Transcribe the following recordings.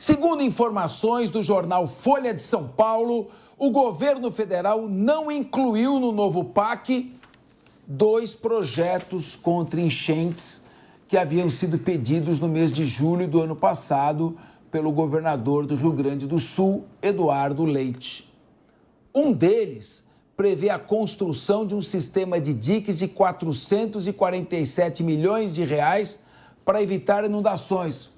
Segundo informações do jornal Folha de São Paulo, o governo federal não incluiu no novo PAC 2 projetos contra enchentes que haviam sido pedidos no mês de julho do ano passado pelo governador do Rio Grande do Sul, Eduardo Leite. Um deles prevê a construção de um sistema de diques de 447 milhões de reais para evitar inundações.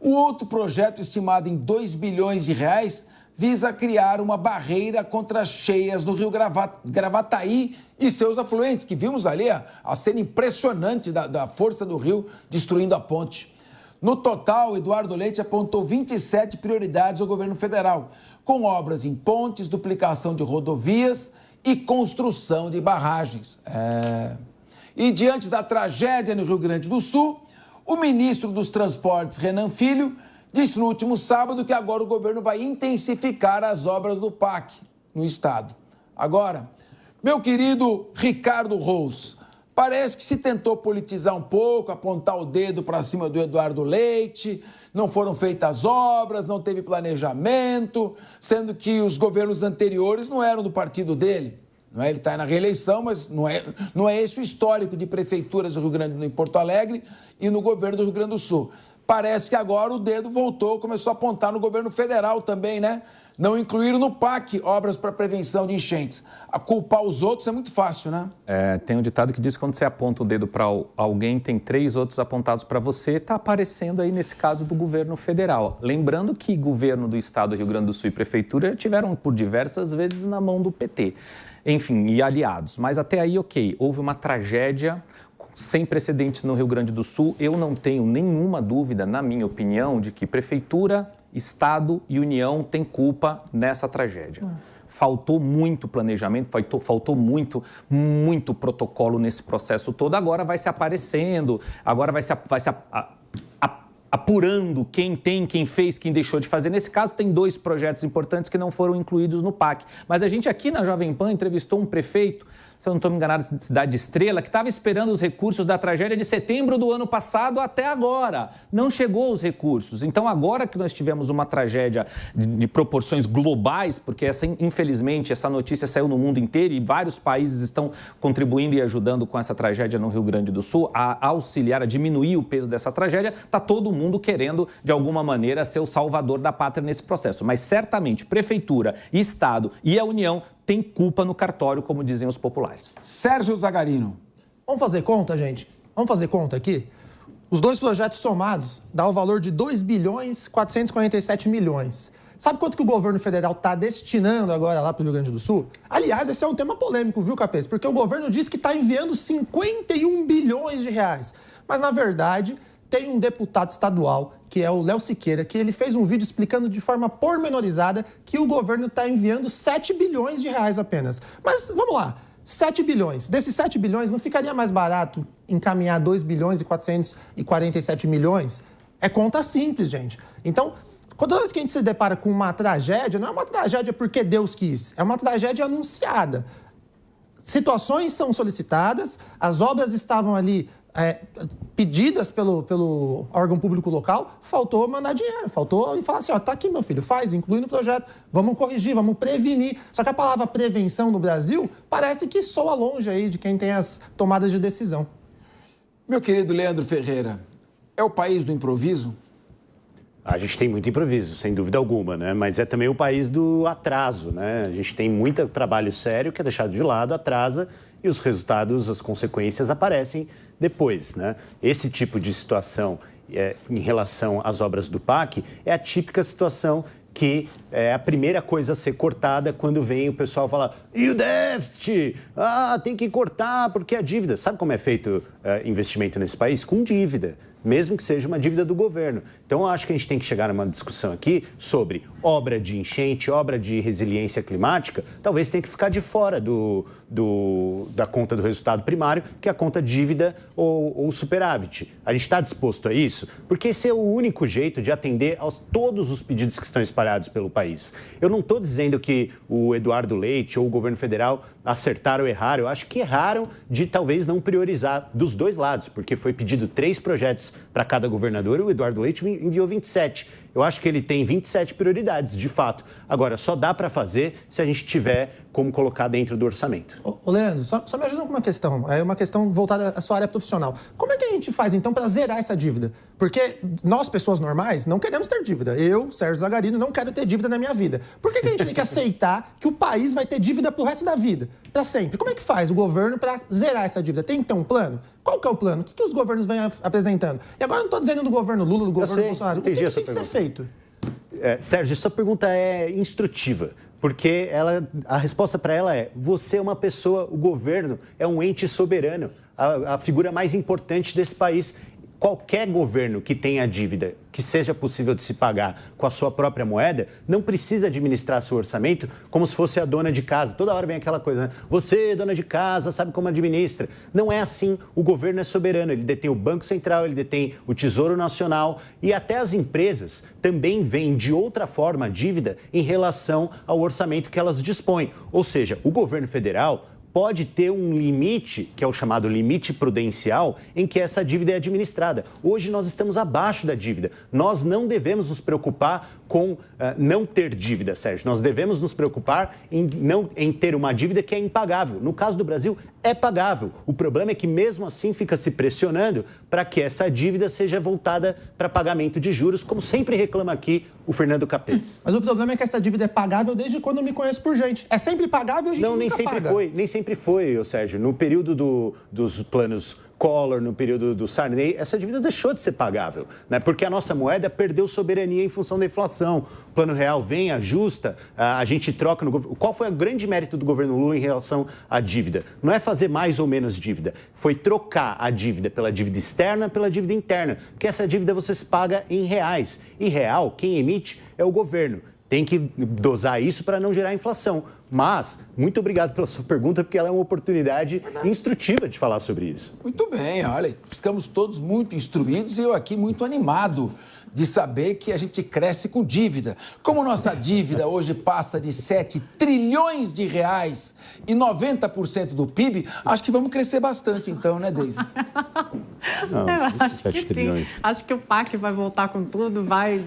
O outro projeto, estimado em 2 bilhões de reais, visa criar uma barreira contra as cheias do rio Gravataí e seus afluentes, que vimos ali a cena impressionante da força do rio destruindo a ponte. No total, Eduardo Leite apontou 27 prioridades ao governo federal, com obras em pontes, duplicação de rodovias e construção de barragens. E diante da tragédia no Rio Grande do Sul, o ministro dos Transportes, Renan Filho, disse no último sábado que agora o governo vai intensificar as obras do PAC no estado. Agora, meu querido Ricardo Rous, parece que se tentou politizar um pouco, apontar o dedo para cima do Eduardo Leite, não foram feitas obras, não teve planejamento, sendo que os governos anteriores não eram do partido dele. Não é? Ele está na reeleição, mas não é esse o histórico de prefeituras do Rio Grande do Sul, em Porto Alegre e no governo do Rio Grande do Sul. Parece que agora o dedo voltou, começou a apontar no governo federal também, né? Não incluíram no PAC obras para prevenção de enchentes. A culpar os outros é muito fácil, né? Tem um ditado que diz que quando você aponta o dedo para alguém, tem 3 outros apontados para você, está aparecendo aí nesse caso do governo federal. Lembrando que governo do estado do Rio Grande do Sul e prefeitura tiveram por diversas vezes na mão do PT. Enfim, e aliados. Mas até aí, ok, houve uma tragédia sem precedentes no Rio Grande do Sul. Eu não tenho nenhuma dúvida, na minha opinião, de que prefeitura, Estado e União têm culpa nessa tragédia. Faltou muito planejamento, faltou muito protocolo nesse processo todo. Agora vai se aparecendo, agora vai se apurando quem tem, quem fez, quem deixou de fazer. Nesse caso, tem 2 projetos importantes que não foram incluídos no PAC. Mas a gente aqui na Jovem Pan entrevistou um prefeito, se eu não estou me enganado, de Cidade Estrela, que estava esperando os recursos da tragédia de setembro do ano passado até agora. Não chegou os recursos. Então, agora que nós tivemos uma tragédia de proporções globais, porque infelizmente essa notícia saiu no mundo inteiro e vários países estão contribuindo e ajudando com essa tragédia no Rio Grande do Sul, a auxiliar, a diminuir o peso dessa tragédia, está todo mundo querendo, de alguma maneira, ser o salvador da pátria nesse processo. Mas certamente, Prefeitura, Estado e a União tem culpa no cartório, como dizem os populares. Sérgio Zagarino. Vamos fazer conta, gente? Vamos fazer conta aqui? Os 2 projetos somados dão o valor de 2 bilhões 447 milhões. Sabe quanto que o governo federal está destinando agora lá para o Rio Grande do Sul? Aliás, esse é um tema polêmico, viu, Capês? Porque o governo diz que está enviando 51 bilhões de reais. Mas, na verdade, tem um deputado estadual, que é o Léo Siqueira, que ele fez um vídeo explicando de forma pormenorizada que o governo está enviando 7 bilhões de reais apenas. Mas, vamos lá, 7 bilhões. Desses 7 bilhões, não ficaria mais barato encaminhar 2 bilhões e 447 milhões? É conta simples, gente. Então, toda vez que a gente se depara com uma tragédia, não é uma tragédia porque Deus quis, é uma tragédia anunciada. Situações são solicitadas, as obras estavam ali pedidas pelo órgão público local, faltou mandar dinheiro, faltou falar assim, ó, tá aqui meu filho, faz, inclui no projeto, vamos corrigir, vamos prevenir. Só que a palavra prevenção no Brasil parece que soa longe aí de quem tem as tomadas de decisão. Meu querido Leandro Ferreira, é o país do improviso? A gente tem muito improviso, sem dúvida alguma, né? Mas é também o país do atraso, né? A gente tem muito trabalho sério que é deixado de lado, atrasa, e os resultados, as consequências aparecem depois, né? Esse tipo de situação em relação às obras do PAC é a típica situação que é a primeira coisa a ser cortada quando vem o pessoal falar e o déficit? Tem que cortar porque é dívida. Sabe como é feito investimento nesse país? Com dívida, mesmo que seja uma dívida do governo. Então, eu acho que a gente tem que chegar numa discussão aqui sobre obra de enchente, obra de resiliência climática, talvez tenha que ficar de fora da conta do resultado primário, que é a conta dívida ou superávit. A gente está disposto a isso? Porque esse é o único jeito de atender a todos os pedidos que estão espalhados pelo país. Eu não estou dizendo que o Eduardo Leite ou o governo federal acertaram ou erraram. Eu acho que erraram de talvez não priorizar dos 2 lados, porque foi pedido 3 projetos para cada governador e o Eduardo Leite enviou 27. Eu acho que ele tem 27 prioridades, de fato. Agora, só dá para fazer se a gente tiver como colocar dentro do orçamento. Ô Leandro, só me ajuda com uma questão. É uma questão voltada à sua área profissional. Como é que a gente faz, então, para zerar essa dívida? Porque nós, pessoas normais, não queremos ter dívida. Eu, Sérgio Zagarino, não quero ter dívida na minha vida. Por que a gente tem que aceitar que o país vai ter dívida pro resto da vida? Para sempre. Como é que faz o governo para zerar essa dívida? Tem que ter um plano? Qual que é o plano? O que os governos vêm apresentando? E agora eu não estou dizendo do governo Lula, do governo Bolsonaro. O que tem que ser feito? Sérgio, sua pergunta é instrutiva. Porque a resposta para ela é: você é uma pessoa, o governo é um ente soberano, a figura mais importante desse país. Qualquer governo que tenha dívida, que seja possível de se pagar com a sua própria moeda, não precisa administrar seu orçamento como se fosse a dona de casa. Toda hora vem aquela coisa, né? Você, dona de casa, sabe como administra. Não é assim. O governo é soberano. Ele detém o Banco Central, ele detém o Tesouro Nacional e até as empresas também veem de outra forma a dívida em relação ao orçamento que elas dispõem. Ou seja, o governo federal pode ter um limite, que é o chamado limite prudencial, em que essa dívida é administrada. Hoje nós estamos abaixo da dívida. Nós não devemos nos preocupar com não ter dívida, Sérgio. Nós devemos nos preocupar em ter uma dívida que é impagável. No caso do Brasil, é pagável. O problema é que, mesmo assim, fica se pressionando para que essa dívida seja voltada para pagamento de juros, como sempre reclama aqui o Fernando Capês. Mas o problema é que essa dívida é pagável desde quando eu me conheço por gente. É sempre pagável e a gente nunca paga. Nem sempre foi, Sérgio. No período dos planos Collor, no período do Sarney, essa dívida deixou de ser pagável, né? Porque a nossa moeda perdeu soberania em função da inflação. O Plano Real vem, ajusta, a gente troca no governo. Qual foi o grande mérito do governo Lula em relação à dívida? Não é fazer mais ou menos dívida, foi trocar a dívida pela dívida externa pela dívida interna, porque essa dívida você se paga em reais. E real, quem emite é o governo. Tem que dosar isso para não gerar inflação. Mas, muito obrigado pela sua pergunta, porque ela é uma oportunidade instrutiva de falar sobre isso. Muito bem, olha, ficamos todos muito instruídos e eu aqui muito animado de saber que a gente cresce com dívida. Como nossa dívida hoje passa de 7 trilhões de reais e 90% do PIB, acho que vamos crescer bastante então, né, Deise? Eu acho que sim. Acho que o PAC vai voltar com tudo, vai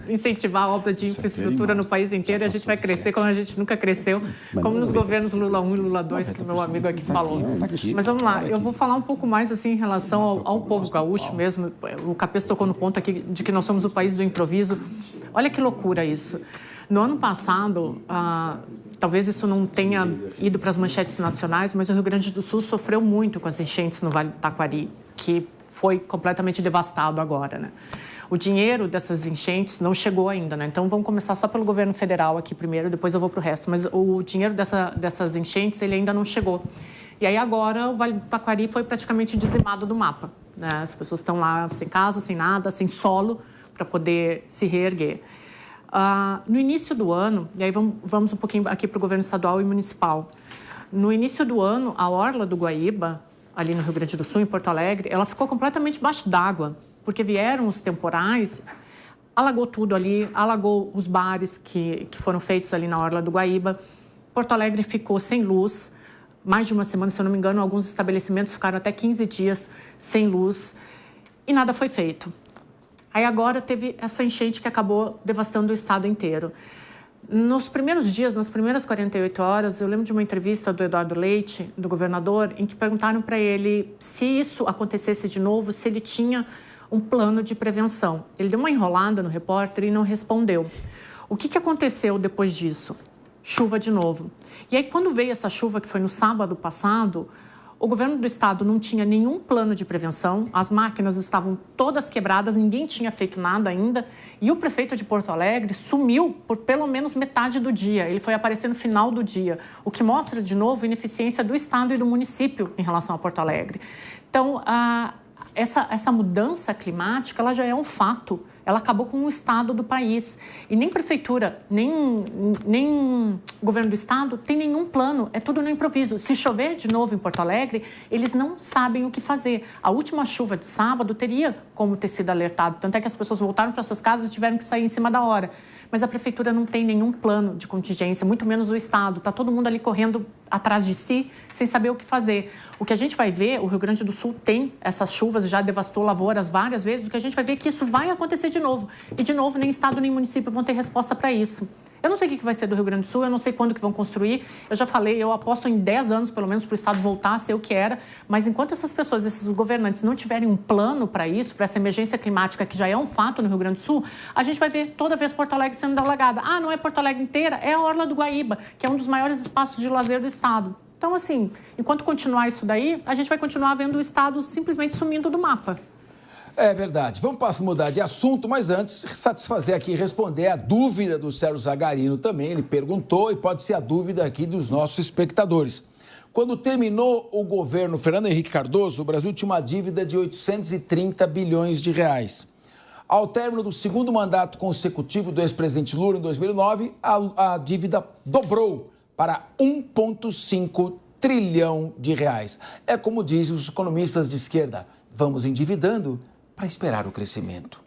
incentivar a obra de infraestrutura no país inteiro e a gente vai crescer como a gente nunca cresceu, como nos governos Lula 1 e Lula 2, que meu amigo aqui falou. Mas vamos lá, eu vou falar um pouco mais assim em relação ao povo gaúcho mesmo. O Capês tocou no ponto aqui de que nós somos o país do improviso. Olha que loucura isso. No ano passado, talvez isso não tenha ido para as manchetes nacionais, mas o Rio Grande do Sul sofreu muito com as enchentes no Vale do Taquari, que foi completamente devastado agora, né? O dinheiro dessas enchentes não chegou ainda, né? Então, vamos começar só pelo governo federal aqui primeiro, depois eu vou para o resto. Mas o dinheiro dessas enchentes, ele ainda não chegou. E aí, agora, o Vale do Taquari foi praticamente dizimado do mapa, né? As pessoas estão lá sem casa, sem nada, sem solo, para poder se reerguer. No início do ano, e aí vamos um pouquinho aqui para o governo estadual e municipal. No início do ano, a orla do Guaíba, ali no Rio Grande do Sul, em Porto Alegre, ela ficou completamente debaixo d'água, porque vieram os temporais, alagou tudo ali, alagou os bares que foram feitos ali na orla do Guaíba. Porto Alegre ficou sem luz, mais de uma semana, se eu não me engano, alguns estabelecimentos ficaram até 15 dias sem luz e nada foi feito. Aí agora teve essa enchente que acabou devastando o estado inteiro. Nos primeiros dias, nas primeiras 48 horas, eu lembro de uma entrevista do Eduardo Leite, do governador, em que perguntaram para ele se isso acontecesse de novo, se ele tinha um plano de prevenção. Ele deu uma enrolada no repórter e não respondeu. O que aconteceu depois disso? Chuva de novo. E aí, quando veio essa chuva, que foi no sábado passado, o governo do estado não tinha nenhum plano de prevenção, as máquinas estavam todas quebradas, ninguém tinha feito nada ainda, e o prefeito de Porto Alegre sumiu por pelo menos metade do dia. Ele foi aparecer no final do dia, o que mostra, de novo, a ineficiência do estado e do município em relação a Porto Alegre. Então, essa mudança climática, ela já é um fato. Ela acabou com o estado do país. E nem prefeitura, nem governo do estado tem nenhum plano. É tudo no improviso. Se chover de novo em Porto Alegre, eles não sabem o que fazer. A última chuva de sábado teria como ter sido alertado. Tanto é que as pessoas voltaram para suas casas e tiveram que sair em cima da hora. Mas a prefeitura não tem nenhum plano de contingência, muito menos o estado. Está todo mundo ali correndo atrás de si, sem saber o que fazer. O que a gente vai ver, o Rio Grande do Sul tem essas chuvas, já devastou lavouras várias vezes, o que a gente vai ver é que isso vai acontecer de novo. E, de novo, nem Estado nem município vão ter resposta para isso. Eu não sei o que vai ser do Rio Grande do Sul, eu não sei quando que vão construir. Eu já falei, eu aposto em 10 anos, pelo menos, para o Estado voltar a ser o que era. Mas enquanto essas pessoas, esses governantes não tiverem um plano para isso, para essa emergência climática que já é um fato no Rio Grande do Sul, a gente vai ver toda vez Porto Alegre sendo alagada. Ah, não é Porto Alegre inteira, é a Orla do Guaíba, que é um dos maiores espaços de lazer do Estado. Então, assim, enquanto continuar isso daí, a gente vai continuar vendo o Estado simplesmente sumindo do mapa. É verdade. Vamos mudar de assunto, mas antes, satisfazer aqui e responder a dúvida do Sérgio Zagarino também. Ele perguntou e pode ser a dúvida aqui dos nossos espectadores. Quando terminou o governo Fernando Henrique Cardoso, o Brasil tinha uma dívida de 830 bilhões de reais. Ao término do segundo mandato consecutivo do ex-presidente Lula, em 2009, a dívida dobrou para 1,5 trilhão de reais. É como dizem os economistas de esquerda, vamos endividando para esperar o crescimento.